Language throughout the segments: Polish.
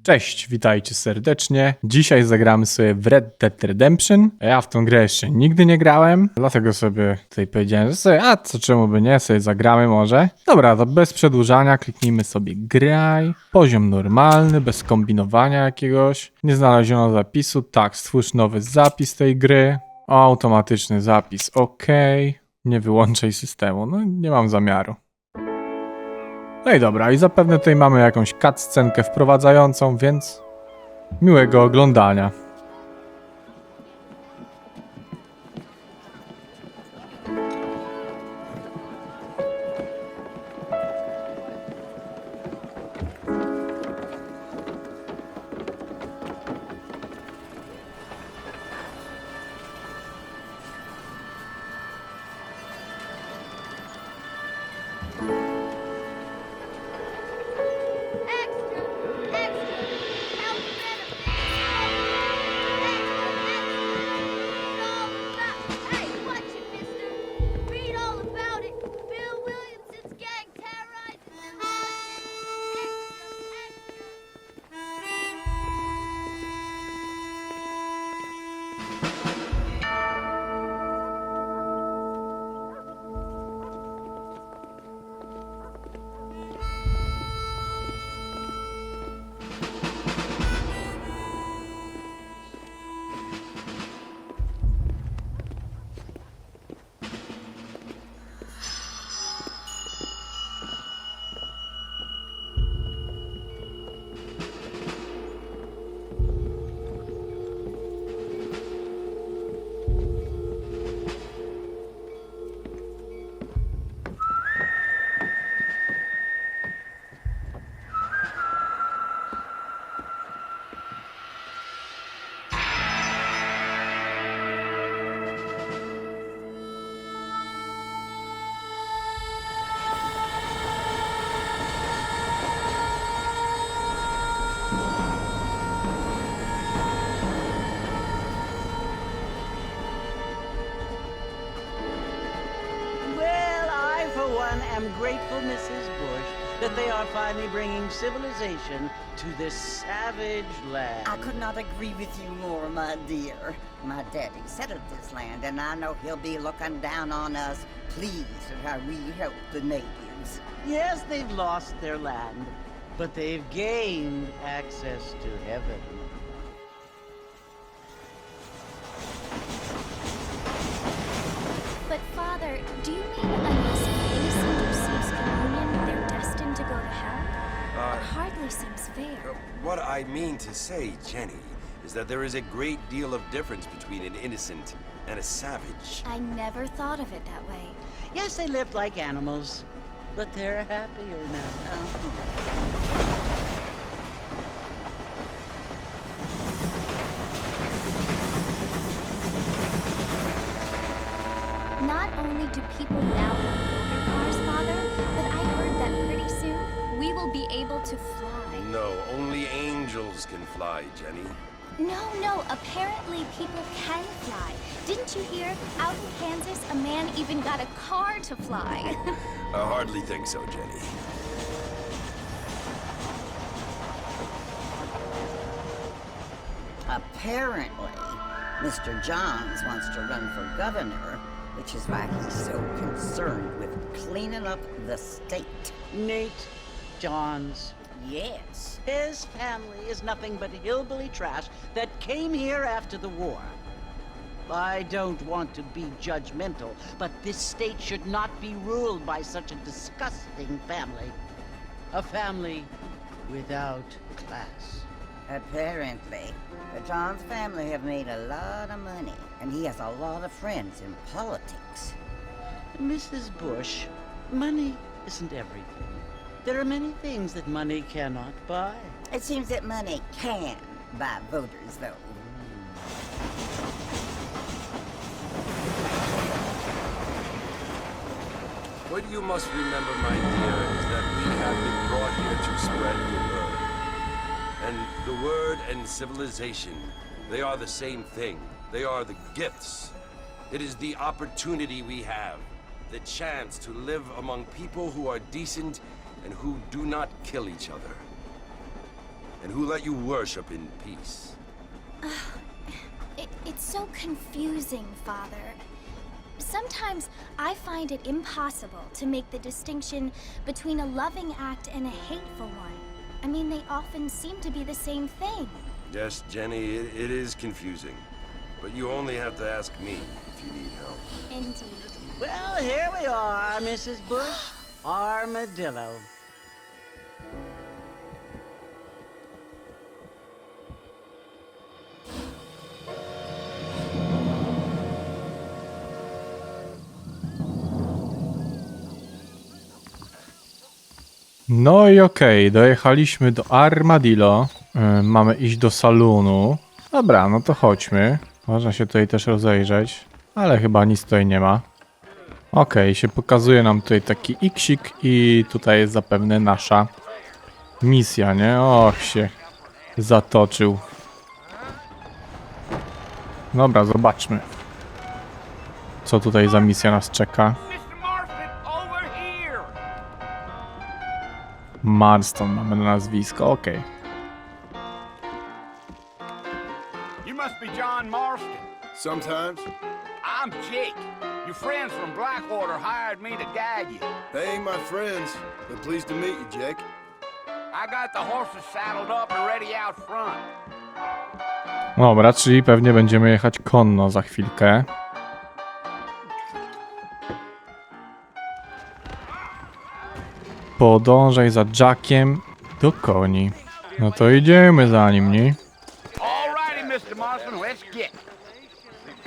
Cześć, witajcie serdecznie. Dzisiaj zagramy sobie w Red Dead Redemption. Ja w tą grę jeszcze nigdy nie grałem, dlatego sobie tutaj powiedziałem, że sobie, czemu by nie, sobie zagramy może. Dobra, to bez przedłużania kliknijmy sobie graj. Poziom normalny, bez kombinowania jakiegoś. Nie znaleziono zapisu. Tak, stwórz nowy zapis tej gry. Automatyczny zapis, ok. Nie wyłączaj systemu, no nie mam zamiaru. No i dobra, i zapewne tutaj mamy jakąś cutscenkę wprowadzającą, więc miłego oglądania. I'm grateful, Mrs. Bush, that they are finally bringing civilization to this savage land. I could not agree with you more, my dear. My daddy settled this land, and I know he'll be looking down on us, pleased at how we help the natives. Yes, they've lost their land, but they've gained access to heaven. But Father, do you mean unless they seem to cease communion, they're destined to go to hell? It hardly seems fair. What I mean to say, Jenny, is that there is a great deal of difference between an innocent and a savage. I never thought of it that way. Yes, they lived like animals, but they're happier now. Not only do people now have motor cars, Father, but I heard that pretty soon we will be able to fly. No, only angels can fly, Jenny. No, apparently people can fly. Didn't you hear? Out in Kansas, a man even got a car to fly. I hardly think so, Jenny. Apparently, Mr. Johns wants to run for governor, which is why he's so concerned with cleaning up the state. Nate Johns. Yes. His family is nothing but hillbilly trash that came here after the war. I don't want to be judgmental, but this state should not be ruled by such a disgusting family. A family without class. Apparently, the Johns family have made a lot of money, and he has a lot of friends in politics. Mrs. Bush, money isn't everything. There are many things that money cannot buy. It seems that money can buy voters, though. What you must remember, my dear, is that we have been brought here to spread the word. And the word and civilization, they are the same thing. They are the gifts. It is the opportunity we have, the chance to live among people who are decent and who do not kill each other. And who let you worship in peace? It's so confusing, Father. Sometimes I find it impossible to make the distinction between a loving act and a hateful one. I mean, they often seem to be the same thing. Yes, Jenny, it is confusing. But you only have to ask me if you need help. Indeed. Well, here we are, Mrs. Bush. Armadillo. No i okej, dojechaliśmy do Armadillo. Mamy iść do salonu. Dobra, no to chodźmy. Można się tutaj też rozejrzeć, ale chyba nic tutaj nie ma. Okej, się pokazuje nam tutaj taki iksik i tutaj jest zapewne nasza misja, nie? Och, się zatoczył. Dobra, zobaczmy. Co tutaj za misja nas czeka. Marston mamy na nazwisko, okej. You must be John Marston. Sometimes. I'm Jake. Your friends from Blackwater hired me to guide you. They ain't my friends, but pleased to meet you, Jake. I got the horses saddled up and ready out front. Dobra, czyli pewnie będziemy jechać konno za chwilkę. Podążaj za Jackiem do koni. No to idziemy za nim, nie? All righty, Mr. Marston, let's get.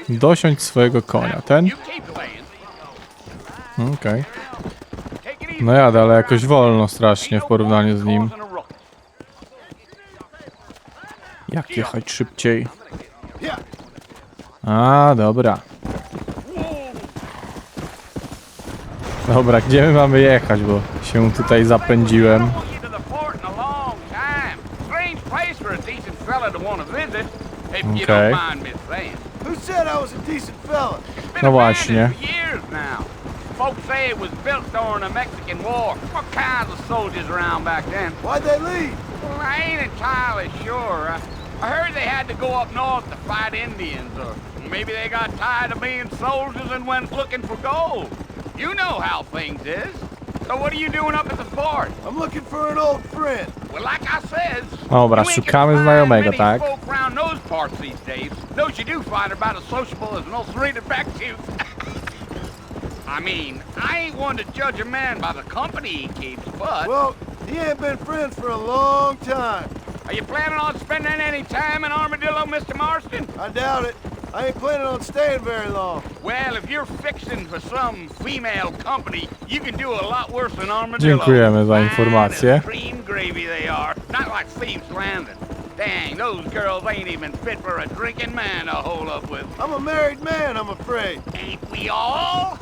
Dosiądź swojego konia. Ten? You keep laying. Okej. Take it easy. No jadę, ale jakoś wolno strasznie w porównaniu z nim. Jak jechać szybciej? A, dobra. Dobra, gdzie my mamy jechać, bo się tutaj zapędziłem. Okej. Who said I was a decent fella? No właśnie. Folks say it was built during the Mexican War. What kinds of soldiers around back then? Why'd they leave? Well, I ain't entirely sure. I heard they had to go up north to fight Indians, or maybe they got tired of being soldiers and went looking for gold. You know how things is. So what are you doing up at the fort? I'm looking for an old friend. Well, like I said, Dobra, you ain't szukamy gonna znajomego, find many tak? folk around those parts these days. Those you do find are about as sociable as an ulcerated back tooth. I mean, I ain't one to judge a man by the company he keeps, but... Well, he ain't been friends for a long time. Are you planning on spending any time in Armadillo, Mr. Marston? I doubt it. I ain't planning on staying very long. Well, if you're fixing for some female company, you can do a lot worse than Armadillo. Dziękujemy za Fine informację. as cream gravy they are, not like Thieves Landing. Dang, those girls ain't even fit for a drinking man to hold up with. I'm a married man, I'm afraid. Ain't we all?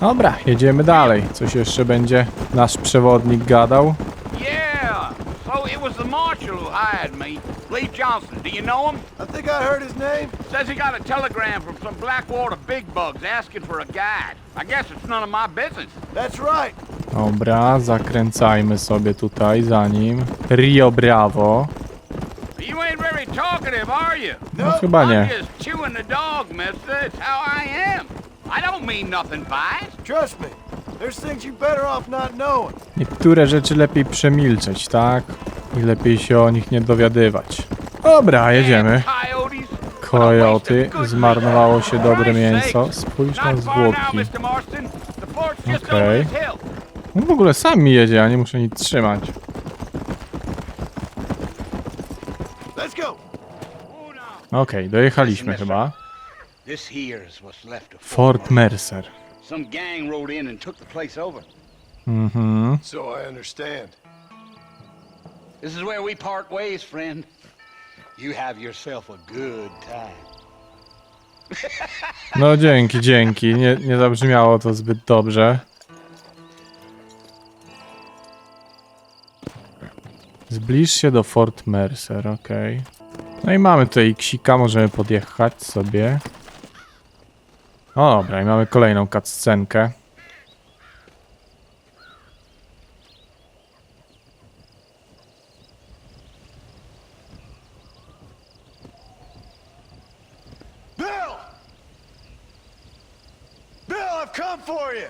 Dobra, jedziemy dalej. Coś jeszcze będzie nasz przewodnik gadał. Yeah, so it was the marshal who hired me, Lee Johnson. Do you know him? I think I heard his name. Says he got a telegram from some Blackwater big bugs asking for a guide. I guess it's none of my business. That's right. Dobra, zakręcajmy sobie tutaj za nim. Rio Bravo. You ain't very talkative, are you? No chyba I'm nie. just chewing the dog, mister. It's how I am. I don't mean nothing by it. Trust me. There's things you better off not knowing. Niektóre rzeczy lepiej przemilczeć, tak? I lepiej się o nich nie dowiadywać. Dobra, jedziemy. Coyotes. Kojoty, zmarnowało się dobre mięso. Spójrz na zwłoki. Okej. No w ogóle sam mi jedzie, ja nie muszę nic trzymać. Let's go. Okej, dojechaliśmy chyba. This here's what's left of Fort Mercer. Some gang rode in and took the place over. Mhm. So I understand. This is where we part ways, friend. You have yourself a good time. No dzięki, dzięki. Nie zabrzmiało to zbyt dobrze. Zbliż się do Fort Mercer, okej. No i mamy tutaj ksika, możemy podjechać sobie. O dobra, i mamy kolejną cutscenkę. come for you.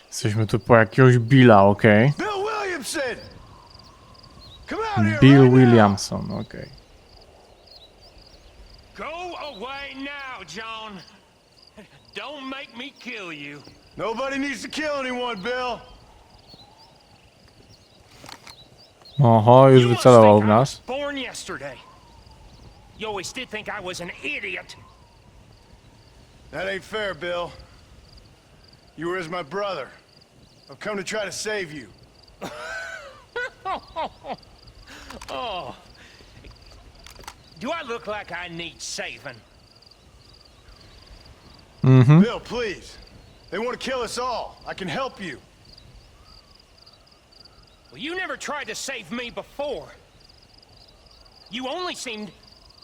Jesteśmy tu po jakiegoś Billa, okej. Bill Williamson. Come out here Bill right now. Williamson, okej. Go away now, John. Don't make me kill you. Nobody needs to kill anyone, Bill. Oho, już You must wycelował think w I nas. was born yesterday. You always did think I was an idiot. That ain't fair, Bill. You were as my brother. I've come to try to save you. Oh. Do I look like I need saving? Bill, please. They want to kill us all. I can help you. Well, you never tried to save me before. You only seemed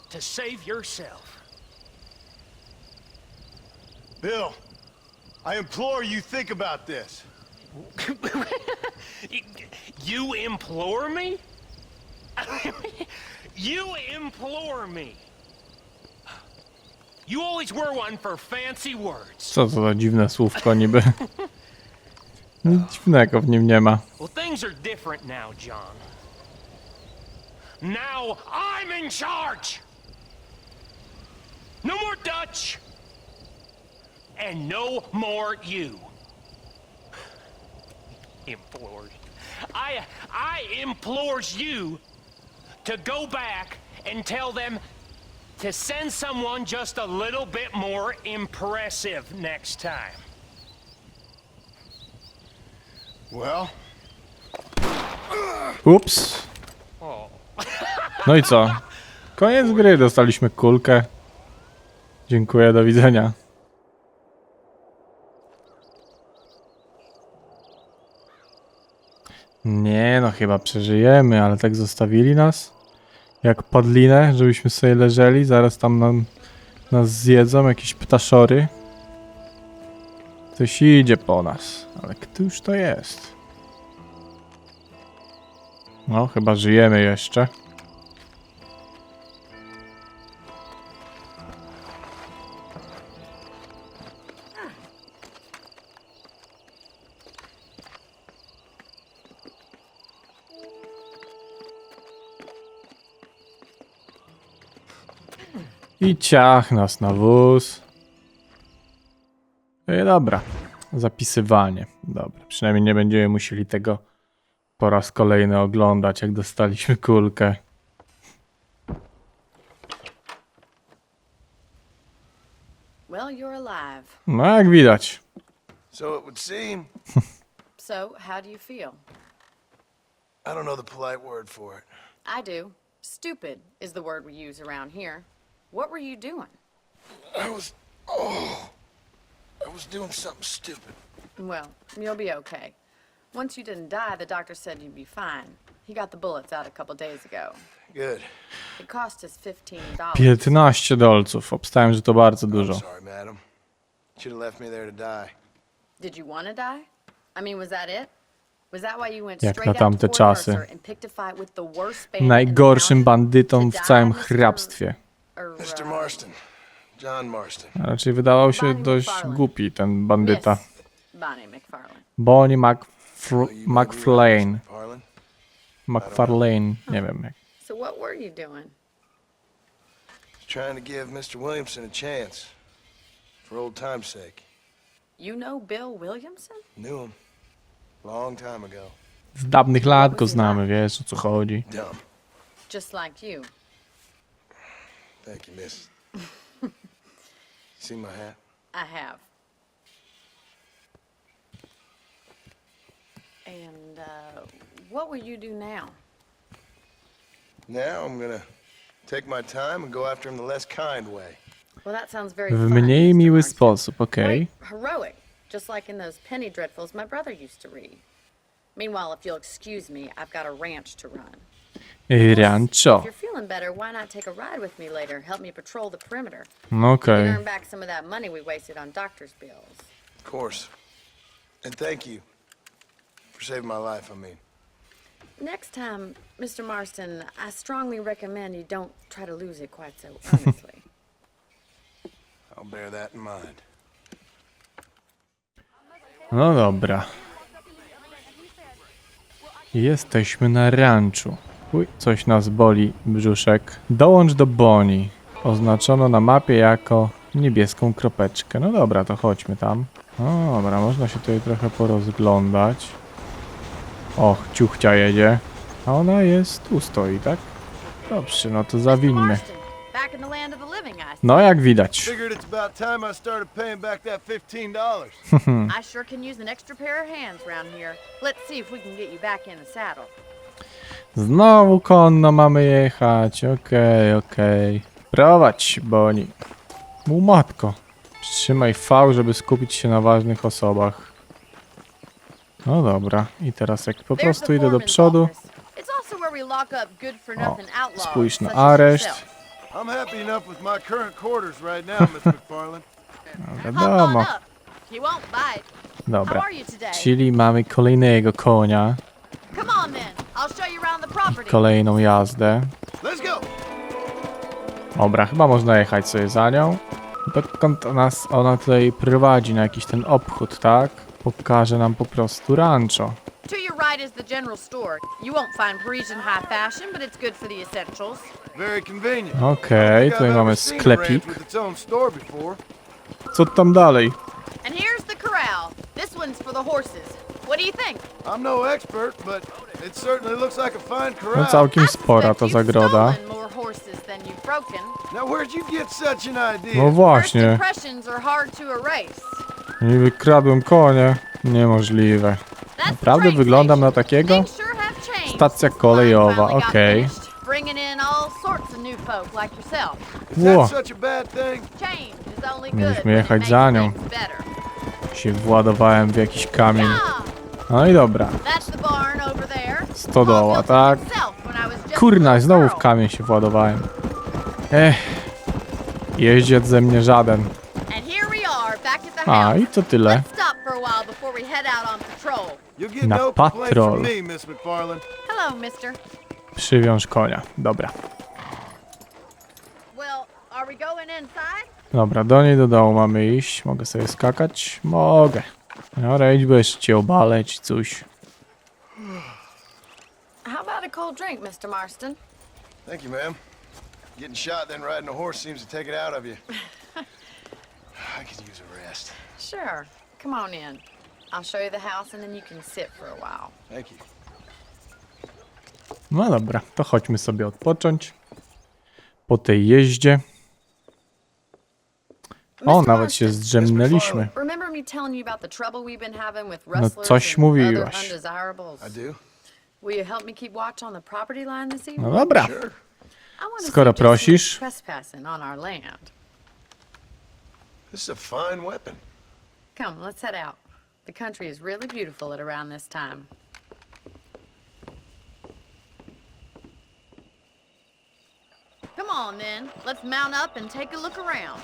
to save yourself. Bill, I implore you think about this. You implore me? You implore me. You always were one for fancy words. Co to za dziwne słówko niby? Nic dziwnego w nim nie ma. Well, things are different now, John. Now I'm in charge. No more Dutch. And no more you. Implored. I implores you to go back and tell them to send someone just a little bit more impressive next time. Well, Ups. No i co? Koniec gry, dostaliśmy kulkę. Dziękuję, do widzenia. Nie no, chyba przeżyjemy, ale tak zostawili nas. Jak podlinę, żebyśmy sobie leżeli, zaraz tam nas zjedzą, jakieś ptaszory. Coś idzie po nas, ale któż to jest? No, chyba żyjemy jeszcze. I ciach nas na wóz. I dobra. Zapisywanie. Dobra. Przynajmniej nie będziemy musieli tego po raz kolejny oglądać, jak dostaliśmy kulkę. Well, you're alive. No jak widać. so it would seem. So, how do you feel? I don't know the polite word for it. I do. Stupid is the word we use around here. What were you doing? I was doing something stupid. Well, you'll be okay. Once you didn't die, the doctor said you'd be fine. He got the bullets out a couple days ago. Good. It cost us $15. 15 dolców. Obstałem, że to bardzo I'm dużo. sorry, madam. Should have left me there to die. Did you want to die? I mean, was that it? Was that why you went Jak straight na out to tamte Fort czasy. Mercer and picked a fight with the worst band in the Najgorszym mountains bandytą to w die, całym Mr. hrabstwie. Mr. Marston. John Marston. A raczej wydawał się Bonnie dość McFarlane. głupi ten bandyta. Miss Bonnie McFarlane. Bonnie Oh, you may be right, McFarlane. Mr. Parlin. McFarlane. Nie wiem jak. So what were you doing? Trying to give Mr. Williamson a chance. For old time's sake. You know Bill Williamson? Knew him. Long time ago. Z dawnych lat go znamy, wiesz o co chodzi. Dumb. Just like you. Thank you, miss. See my hat? I have. And what will you do now? Now I'm gonna take my time and go after him the less kind way. Well, that sounds very W fun, mniej Mr. miły Marston. sposób, okej. Quite heroic, just like in those penny dreadfuls my brother used to read. Meanwhile, if you'll excuse me, I've got a ranch to run. Rancho. If you're feeling better, why not take a ride with me later? Help me patrol the perimeter. No okej. And earn back some of that money we wasted on doctor's bills. Of course. And thank you for saving my life, I mean. Next time, Mr. Marston, I strongly recommend you don't try to lose it quite so earnestly. I'll bear that in mind. No dobra. Jesteśmy na ranczu. Uj, coś nas boli brzuszek. Dołącz do Bonnie. Oznaczono na mapie jako niebieską kropeczkę. No dobra, to chodźmy tam. No dobra, można się tutaj trochę porozglądać. Och, ciuchcia jedzie. A ona jest, tu stoi, tak? Dobrze, no to zawinmy. Back in the land of the living, I No jak widać. Figured it's about time I started paying back that $15. I sure can use an extra pair of hands around here. Let's see if we can get you back in the saddle. Znowu konno mamy jechać. Okej. Prowadź, Bonnie. Matko. Trzymaj V, żeby skupić się na ważnych osobach. No dobra. I teraz jak po prostu idę do przodu. O, spójrz na areszt. I'm happy enough with my current quarters right now, Miss McFarland. No wiadomo. Dobra. Czyli mamy kolejnego konia. I kolejną jazdę. Let's go. Dobra, chyba można jechać sobie za nią. Dokąd nas ona tutaj prowadzi na jakiś ten obchód, tak? Pokaże nam po prostu rancho. To your right is the general store. You won't find Parisian high fashion, but it's good for the essentials. Very convenient. Okej, tutaj mamy sklepik. Co tam dalej? And here's the corral. This one's for the horses. What do you think? I'm no expert, but it certainly looks like a fine No corral. całkiem spora ta zagroda. More horses than you've broken. Now where'd you get such an idea? No First właśnie. impressions are hard to erase. Nie wykradłem konie. Niemożliwe. That's Naprawdę the train wyglądam na station. takiego? Things sure have changed Stacja since kolejowa, mine finally got okej. finished, bringing in all sorts of new folk like yourself. Is Ło. that such a bad thing? Change is only good Mieliśmy when it jechać makes za nią. things better. Się władowałem w jakiś kamień. Ah, No i dobra. that's the barn over there. Stodoła, Paul built it tak? himself when I was just a Kurna, little znowu w girl. kamień się władowałem. Jeździec ze mnie żaden. And here we are, back at the A, house. i to tyle. Let's stop for a while before we head out on patrol. You'll get Na no complaint patrol. from me, Miss McFarland. Hello, mister. Przywiąż konia. Dobra. Well, are we going inside? Dobra, do niej do domu mamy iść. Mogę sobie skakać? Mogę. Dobra, idź, bo jeszcze cię obaleć, coś. How about a cold drink, Mr. Marston? Thank you, ma'am. Getting shot then riding a horse seems to take it out of you. I could use a rest. Sure. Come on in. I'll show you the house and then you can sit for a while. Thank you. No dobra, to chodźmy sobie odpocząć. Po tej jeździe. O, Mr. nawet się Marston, zdrzemnęliśmy. remember me telling you about the trouble we've been having with No rustlers coś and mówiłaś. other undesirables? I do. Will you help me keep watch on the property line this No evening? dobra. Sure. I wanna Skoro suggest some prosisz. trespassing on our land. This is a fine weapon. Come, let's head out. The country is really beautiful at around this time. Come on then, let's mount up and take a look around.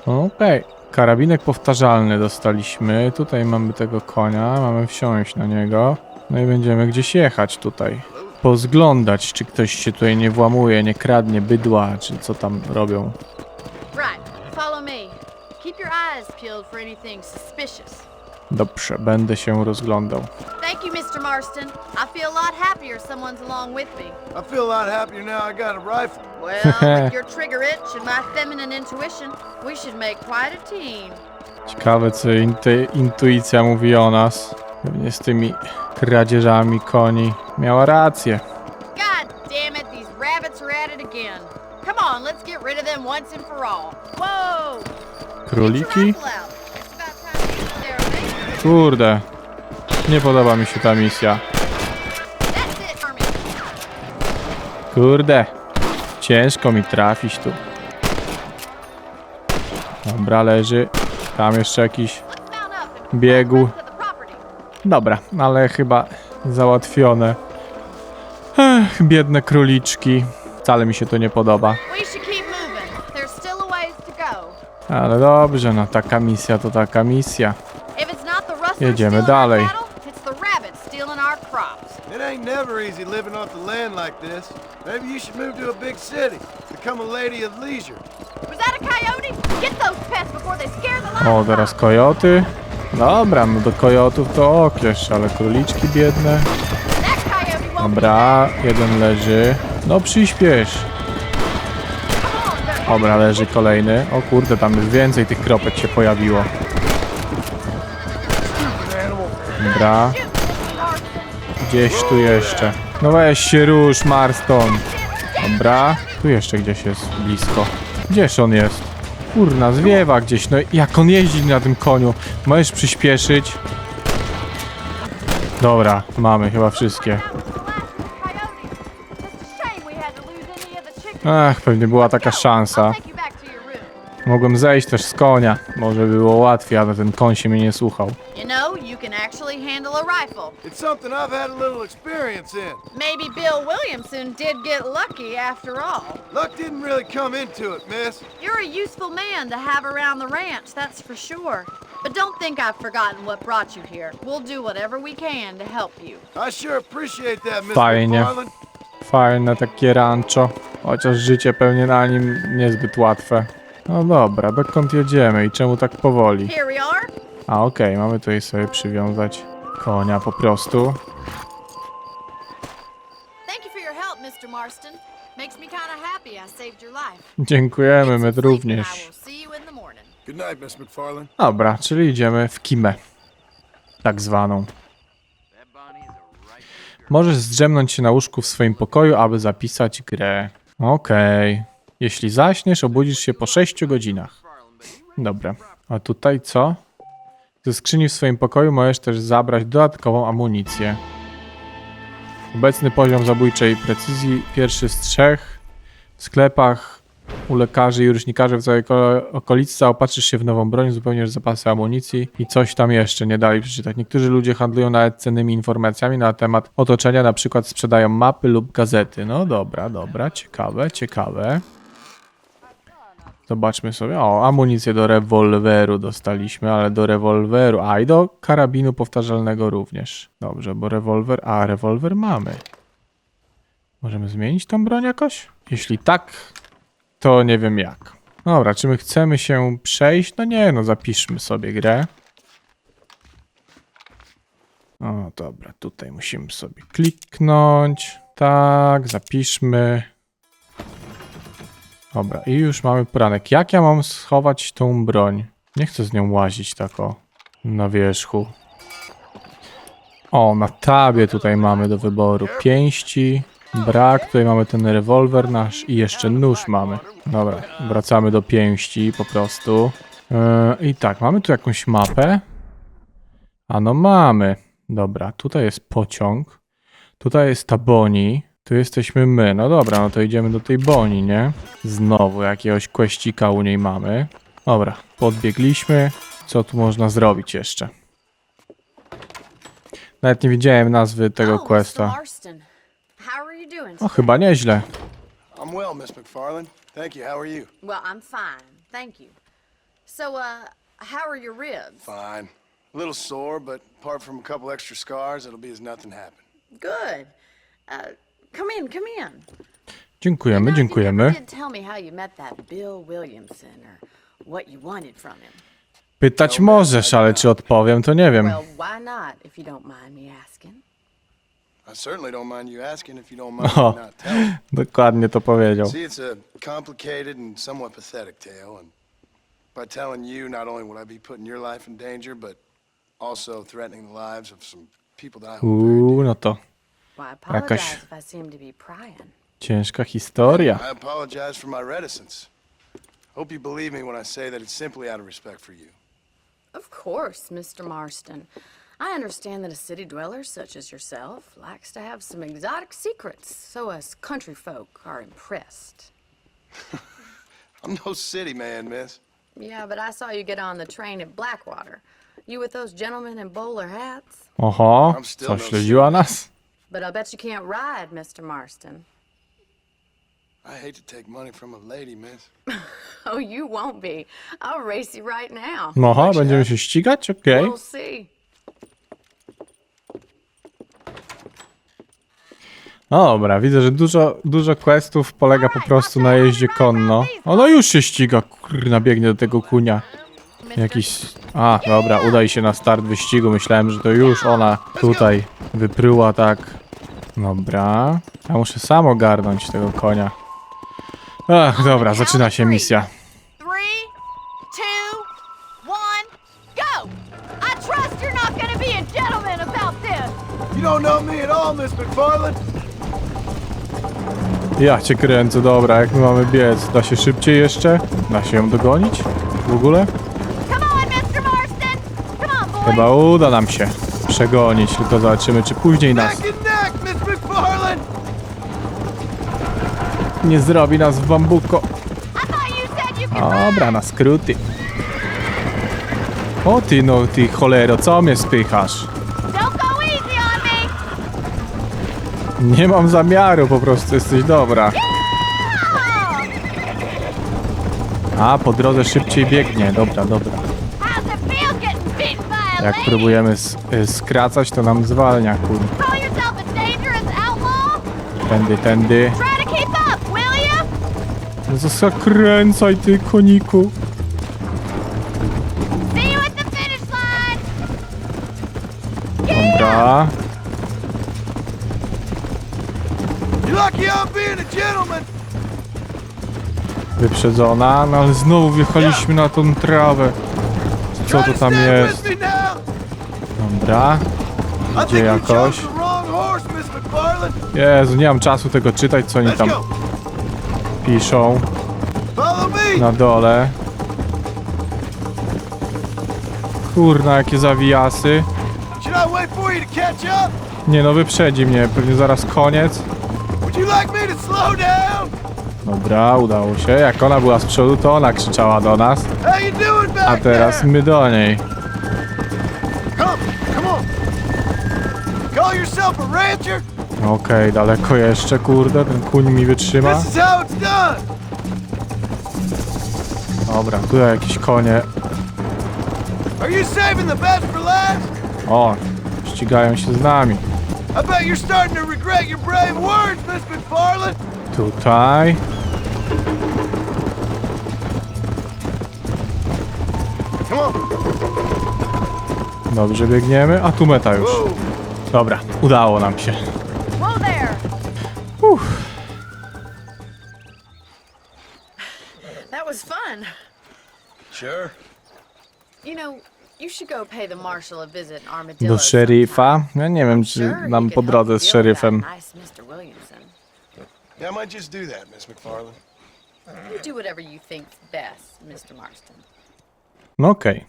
Okej. Karabinek powtarzalny dostaliśmy. Tutaj mamy tego konia. Mamy wsiąść na niego. No i będziemy gdzieś jechać tutaj. Pozglądać, czy ktoś się tutaj nie włamuje, nie kradnie bydła, czy co tam robią. Right, follow me. Keep your eyes peeled for anything suspicious. Dobrze, będę się rozglądał. Thank you, Mr. Marston. I feel a lot happier someone's along with me. I feel a lot happier now I got a rifle. Well, with your trigger itch and my feminine intuition, we should make quite a team. Ciekawe, co intuicja mówi o nas. Pewnie z tymi kradzieżami koni. Miała rację. God damn it, these rabbits are at it again. Come on, let's get rid of them once and for all. Whoa! Króliki? Get your rifle out. It's about time to get there, mate. Kurde. Nie podoba mi się ta misja. That's it for me. Kurde. Ciężko mi trafić tu. Dobra, leży. Tam jeszcze jakiś Let's mount up and biegł. to the property. Dobra, ale chyba załatwione. Biedne króliczki. Wcale mi się to nie podoba. We should keep moving. There's still a ways to go. Ale dobrze, no taka misja to taka misja. If it's not the rustlers Jedziemy stealing dalej. our cattle, it's the rabbits stealing our crops. It ain't never easy living off the land like this. Maybe you should move to a big city. Become a lady of leisure. Was that a coyote? Get those pests before they scare the life O, out of teraz us. kojoty. Dobra, no do kojotów to okież, ale króliczki biedne. Dobra, jeden leży. No przyspiesz. Dobra, leży kolejny. O kurde, tam już więcej tych kropek się pojawiło. Dobra. Gdzieś tu jeszcze. No weź się rusz, Marston. Dobra. Tu jeszcze gdzieś jest blisko. Gdzież on jest? Kurna, zwiewa gdzieś. No jak on jeździ na tym koniu? Możesz przyspieszyć? Dobra, mamy chyba wszystkie. Ach, pewnie była taka szansa. Mogłem zejść też z konia. Może było łatwiej, ale ten koń się mnie nie słuchał. You know, you can actually handle a rifle. It's something I've had a little experience in. Maybe Bill Williamson did get lucky after all. Luck didn't really come into it, miss. You're a useful man to have around the ranch, that's for sure. But don't think I've forgotten what brought you here. We'll do whatever we can to help you. I sure appreciate that, Miss Fajnie. McFarland. Fajne takie rancho. Chociaż życie pewnie na nim niezbyt łatwe. No dobra, dokąd jedziemy i czemu tak powoli? Here we are. A okej, mamy tutaj sobie przywiązać konia po prostu. Thank you for your help, Mr. Marston. Makes me kind of happy I saved your life. Dziękujemy, my Get some sleep and również. I will see you in the morning. Good night, Miss McFarland. Dobra, czyli idziemy w kimę. Tak zwaną. Możesz zdrzemnąć się na łóżku w swoim pokoju, aby zapisać grę. Okej. Jeśli zaśniesz, obudzisz się po 6 godzinach. Dobra. A tutaj co? Ze skrzyni w swoim pokoju możesz też zabrać dodatkową amunicję. Obecny poziom zabójczej precyzji, pierwszy z 3. W sklepach, u lekarzy i ruszmikarzy w całej okolicy zaopatrzysz się w nową broń, uzupełnisz zapasy amunicji i coś tam jeszcze nie dali przeczytać. Niektórzy ludzie handlują nawet cennymi informacjami na temat otoczenia, na przykład sprzedają mapy lub gazety. No dobra, dobra, ciekawe, ciekawe. Zobaczmy sobie. O, amunicję do rewolweru dostaliśmy, ale do rewolweru. A i do karabinu powtarzalnego również. Dobrze, bo rewolwer. A, rewolwer mamy. Możemy zmienić tą broń jakoś? Jeśli tak, to nie wiem jak. Dobra, czy my chcemy się przejść? No nie, no zapiszmy sobie grę. O, dobra, tutaj musimy sobie kliknąć. Tak, zapiszmy. Dobra, i już mamy poranek. Jak ja mam schować tą broń? Nie chcę z nią łazić tak o na wierzchu. O, na tabie tutaj mamy do wyboru pięści, brak, tutaj mamy ten rewolwer nasz i jeszcze nóż mamy. Dobra, wracamy do pięści po prostu. I tak, mamy tu jakąś mapę. A no mamy. Dobra, tutaj jest pociąg. Tutaj jest ta Boni. Tu jesteśmy my. No dobra, no to idziemy do tej Boni, nie? Znowu jakiegoś questika u niej mamy. Dobra, podbiegliśmy. Co tu można zrobić jeszcze? Nawet nie widziałem nazwy tego questa. O, chyba nieźle. I'm well, Miss McFarland. Thank you. How are you? Well, I'm fine, thank you. So, how are your ribs? Fine. A little sore, but apart from a couple extra scars, it'll be as nothing happened. Good. Come in, come in. Dziękujemy, You dziękujemy. never did tell me how you met that Bill Williamson or what you wanted from him. Pytać możesz, ale czy odpowiem, to nie wiem. Well, why not, if you don't mind me asking? I certainly don't mind you asking if you don't mind O, me not telling. dokładnie to powiedział. See, it's a complicated and somewhat pathetic tale, and by telling you, not only will I be putting your life in danger, but also threatening the lives of some people that I hold very dear. No to Well, I apologize if I seem to be prying. ciężka historia. I apologize for my reticence. Hope you believe me when I say that it's simply out of respect for you. Of course, Mr. Marston. I understand that a city dweller such as yourself likes to have some exotic secrets, so us country folk are impressed. I'm no city man, miss. Yeah, but I saw you get on the train at Blackwater. You with those gentlemen in bowler hats? Oho, co, śledziła nas? But I bet you can't ride, Mr. Marston. I hate to take money from a lady, miss. Oh, you won't be. I'll race you right now. Oho, będziemy się ścigać? Okej. We'll see. Dobra, widzę, że dużo questów polega po prostu na jeździe konno. Ono już się ściga, kurna, biegnie do tego kunia. Jakiś... A, dobra, udaj się na start wyścigu. Myślałem, że to już ona tutaj wypryła tak. Dobra. Ja muszę sam ogarnąć tego konia. Ach, dobra, zaczyna się misja. 3, 2, 1, go! I trust you're not gonna be a gentleman about this. You don't know me at all, Miss McFarland. Ja cię kręcę, dobra, jak my mamy biec? Da się szybciej jeszcze? Da się ją dogonić? W ogóle? Come on, Mr. Marston. Come on, boy. Chyba uda nam się przegonić, tylko zobaczymy, czy później nas Neck and neck, Miss McFarland. nie zrobi nas w bambuko. I thought you said you could Dobra, na skróty. O ty, no ty cholero, co mnie spychasz? Don't go easy on me. Nie mam zamiaru, po prostu jesteś dobra. A, po drodze szybciej biegnie, dobra, dobra. How's it feel getting beaten by a Jak lady? próbujemy skracać, to nam zwalnia, kurde. Call yourself a dangerous outlaw? Tędy. Try to keep up, will ya? No zakręcaj ty, koniku. See you at the finish line. Dobra. You're lucky I'm being a gentleman. Wyprzedzona, no ale znowu wjechaliśmy na tą trawę. Co to tam jest? With me now. Dobra. I Idzie think you jakoś. chose the wrong horse, Miss McFarland. Jezu, nie mam czasu tego czytać, co oni Let's tam go. piszą Follow me. na dole. Kurna, jakie zawijasy. Should I wait for you to catch up? Nie no, wyprzedzi mnie, pewnie zaraz koniec. Would you like me to slow down? Dobra, udało się. Jak ona była z przodu, to ona krzyczała do nas. How you doing back A teraz there? my do niej. Come on. Call yourself a rancher? Okej, daleko jeszcze, kurde, ten kuń mi wytrzyma. This is how it's done. Dobra, tutaj jakieś konie. Are you saving the best for last? O, ścigają się z nami. I bet you're starting to regret your brave words, Miss McFarland. Tutaj. Come on. Dobrze biegniemy, a tu meta już. Whoa. Dobra, udało nam się. Whoa there. That was fun. Sure. You know, you should go pay the marshal a visit in Armadillo. Do szeryfa? sometime. Ja nie wiem, I'm czy sure he nam could po help drodze you z deal with szeryfem. that nice Mr. Williamson. Yeah, I might just do that, Miss McFarland. You do whatever you think's best, Mr. Marston. No okej.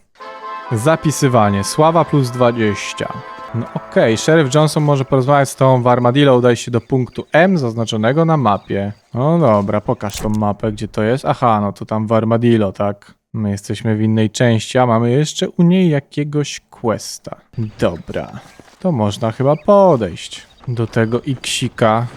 Zapisywanie. Sława plus 20. No okej, szeryf Johnson może porozmawiać z tobą w Armadillo. Udaj się do punktu M zaznaczonego na mapie. No dobra, pokaż tą mapę, gdzie to jest. Aha, no to tam w Armadillo, tak? My jesteśmy w innej części, a mamy jeszcze u niej jakiegoś questa. Dobra, to można chyba podejść do tego Xika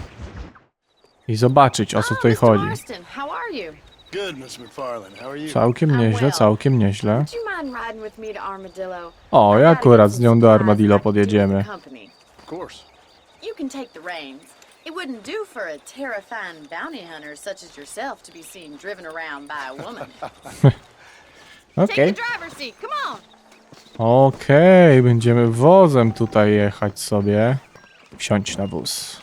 i zobaczyć, o co tutaj Mr. chodzi. Marston, how are you? Good, Miss McFarland. How are you? Całkiem nieźle, całkiem nieźle. Would you mind riding with me to Armadillo? O, I ja gotta akurat get z some nią do supplies Armadillo I could do with podjedziemy. the company. Of course. You can take the reins. It wouldn't do for a terrifying bounty hunter such as yourself to be seen driven around by a woman. Take Okej. the driver's seat, come on! Okej, będziemy wozem tutaj jechać sobie. Wsiądź na wóz.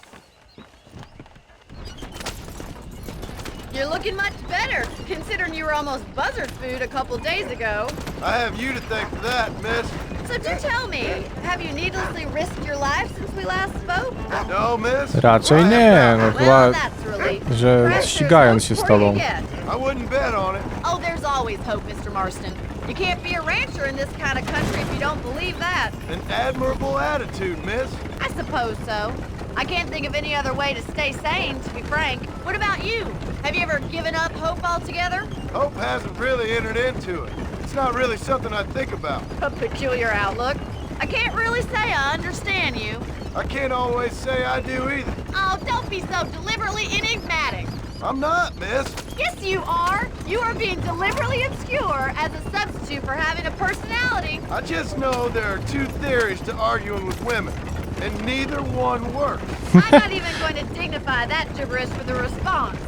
You're looking much better, considering you were almost buzzard food a couple days ago. I have you to thank for that, miss. So do tell me, have you needlessly risked your life since we last spoke? No, miss. Raczej I have nie, not. no chyba, Well, that's a relief. że Perhaps there's ścigając hope się z for tobą. you yet. I wouldn't bet on it. Oh, there's always hope, Mr. Marston. You can't be a rancher in this kind of country if you don't believe that. An admirable attitude, miss. I suppose so. I can't think of any other way to stay sane, to be frank. What about you? Have you ever given up hope altogether? Hope hasn't really entered into it. It's not really something I think about. A peculiar outlook. I can't really say I understand you. I can't always say I do either. Oh, don't be so deliberately enigmatic. I'm not, miss. Yes, you are. You are being deliberately obscure as a substitute for having a personality. I just know there are two theories to arguing with women, and neither one works. I'm not even going to dignify that gibberish with a response.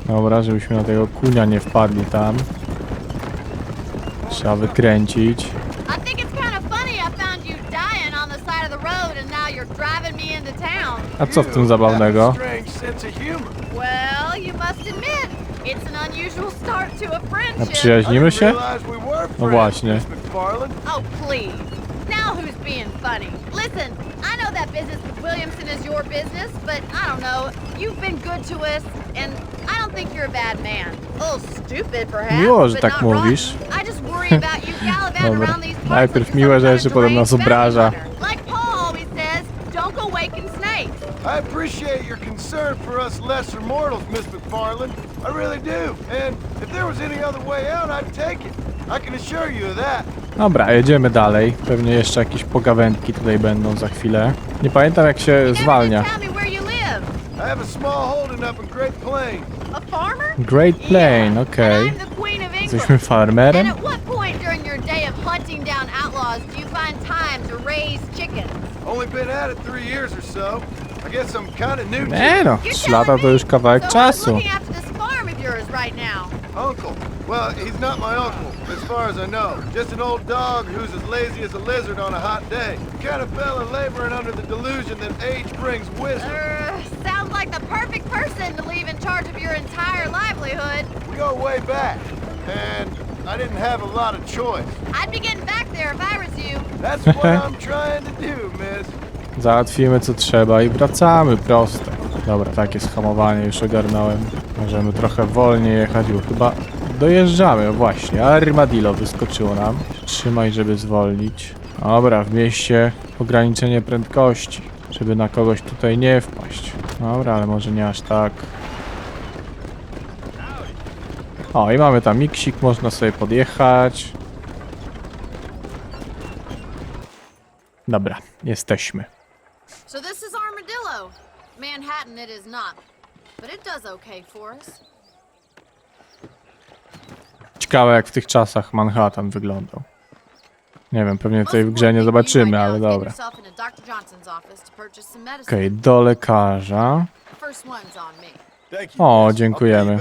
Dobra, żebyśmy na tego kunia nie wpadli tam. Trzeba wykręcić. I think it's kind of funny I found you dying on the side of the road and now you're driving me into town. A co w tym zabawnego? Strange sense of humor. Well, you must admit, it's an unusual start to a A friendship. przyjaźnimy się? Realize we were No friends, właśnie. Miss McFarland. Oh, please. Now who's being funny? Listen, I know that business with Williamson is your business, but I don't know. You've been good to us, and I don't think you're a bad man. A little stupid, perhaps, Miło, że but tak not rotten. mówisz. I just worry about you gallivanting Dobra. around these parts Najpierw like miłe some rzeczy, kind of potem nas deranged obraża. bounty hunter. Like Paul always says, don't go waking snakes. I appreciate your concern for us lesser mortals, Miss McFarland. I really do. And if there was any other way out, I'd take it. I can assure you of that. Dobra, jedziemy dalej. Pewnie jeszcze jakieś pogawędki tutaj będą za chwilę. Nie pamiętam jak się You zwalnia. never did tell me where you live. I have a small holding up in Great Plains. A farmer? Great Plain, Yeah, okej. and I'm the queen of England. Jesteśmy farmerem? And at what point during your day of hunting down outlaws do you find time to raise chickens? Only been at it 3 years or so. I guess I'm kind of new to Nie it. no, You're 3 lata to już kawałek so who's czasu. looking after this farm of yours right now? Uncle. Well, he's not my uncle, as far as I know. Just an old dog who's as lazy as a lizard on a hot day. Kind of fella laboring under the delusion that age brings wisdom. Sounds like the perfect person to leave in charge of your entire livelihood. We go way back, and I didn't have a lot of choice. I'd be getting back there if I was you. That's what I'm trying to do, miss. Załatwimy co trzeba i wracamy, proste. Dobra, takie schamowanie już ogarnąłem. Możemy trochę wolniej jechać, bo chyba dojeżdżamy. Właśnie, armadillo wyskoczyło nam. Trzymaj, żeby zwolnić. Dobra, w mieście ograniczenie prędkości, żeby na kogoś tutaj nie wpaść. Dobra, ale może nie aż tak. O, i mamy tam miksik, można sobie podjechać. Dobra, jesteśmy. So this is Armadillo. Manhattan it is not, but it does okay for us. Ciekawe jak w tych czasach Manhattan wyglądał. Nie wiem, pewnie tutaj w grze nie zobaczymy, ale dobra. Okej, do lekarza. O, dziękujemy.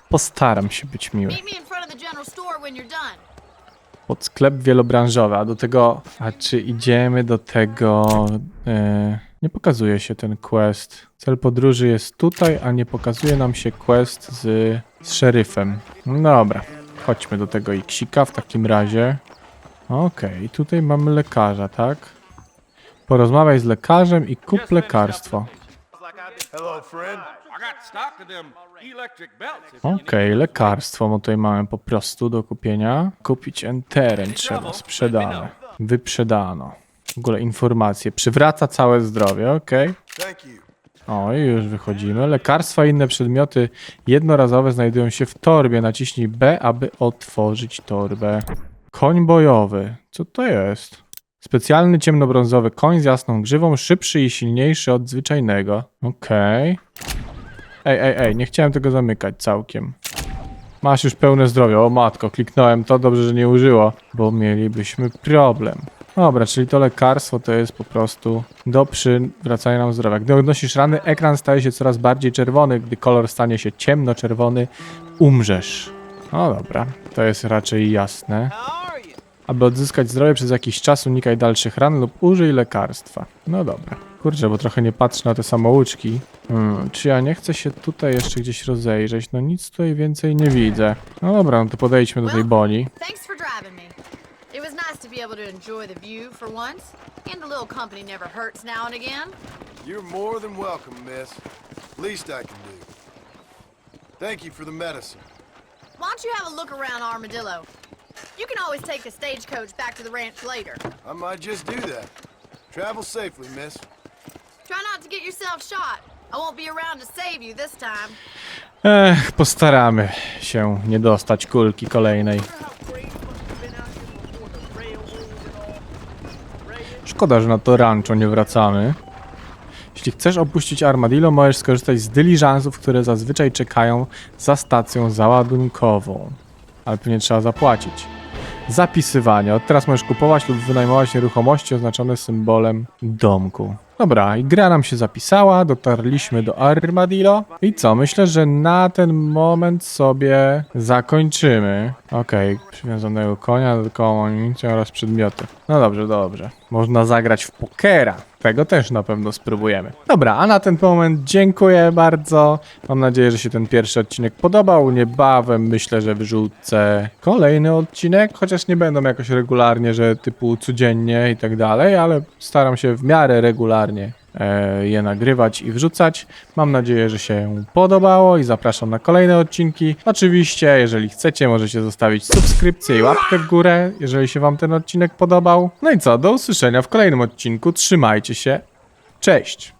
Postaram się być miły. Pod sklep wielobranżowy, a do tego... A czy idziemy do tego... nie pokazuje się ten quest. Cel podróży jest tutaj, a nie pokazuje nam się quest z szeryfem. No dobra, chodźmy do tego iksika w takim razie. Okej, tutaj mamy lekarza, tak? Porozmawiaj z lekarzem i kup lekarstwo. Hello, friend. Okej, lekarstwo, bo tutaj mamy po prostu do kupienia. Kupić enteren trzeba, sprzedane. Wyprzedano. W ogóle informacje. Przywraca całe zdrowie, okej. Thank you. O, i już wychodzimy. Lekarstwa i inne przedmioty jednorazowe znajdują się w torbie. Naciśnij B, aby otworzyć torbę. Koń bojowy. Co to jest? Specjalny ciemnobrązowy koń z jasną grzywą, szybszy i silniejszy od zwyczajnego. Okej. Ej, nie chciałem tego zamykać całkiem. Masz już pełne zdrowie. O matko, kliknąłem to, dobrze, że nie użyło, bo mielibyśmy problem. Dobra, czyli to lekarstwo to jest po prostu do przywracania nam zdrowia. Gdy odnosisz rany, ekran staje się coraz bardziej czerwony. Gdy kolor stanie się ciemnoczerwony, umrzesz. No dobra, to jest raczej jasne. Aby odzyskać zdrowie przez jakiś czas, unikaj dalszych ran lub użyj lekarstwa. No dobra. Kurczę, bo trochę nie patrzę na te samouczki. Czy ja nie chcę się tutaj jeszcze gdzieś rozejrzeć? No nic tutaj więcej nie widzę. No dobra, no to podejdźmy do tej Boni. Thanks for driving me. It was nice to be able to enjoy the view for once, and a little company never hurts now and again. You're more than welcome, miss. Least I can do. Thank you for the medicine. Why don't you have a look around Armadillo? You can always take the stagecoach back to the ranch later. I might just do that. Travel safely, miss. Try not to get yourself shot. I won't be around to save you this time. Postaramy się nie dostać kulki kolejnej. Szkoda, że na to rancho nie wracamy. Jeśli chcesz opuścić Armadillo, możesz skorzystać z dyliżansów, które zazwyczaj czekają za stacją załadunkową. Ale pewnie trzeba zapłacić. zapisywanie. Od teraz możesz kupować lub wynajmować nieruchomości oznaczone symbolem domku. Dobra, i gra nam się zapisała, dotarliśmy do Armadillo. I co? Myślę, że na ten moment sobie zakończymy. Okej, przywiązanego konia, dodatkową amunicję oraz przedmioty. No dobrze, dobrze. Można zagrać w pokera. Tego też na pewno spróbujemy. Dobra, a na ten moment dziękuję bardzo. Mam nadzieję, że się ten pierwszy odcinek podobał. Niebawem myślę, że wrzucę kolejny odcinek, chociaż nie będą jakoś regularnie, że typu codziennie i tak dalej, ale staram się w miarę regularnie je nagrywać i wrzucać. Mam nadzieję, że się podobało i zapraszam na kolejne odcinki. Oczywiście, jeżeli chcecie, możecie zostawić subskrypcję i łapkę w górę, jeżeli się wam ten odcinek podobał. No i co, do usłyszenia w kolejnym odcinku. Trzymajcie się. Cześć!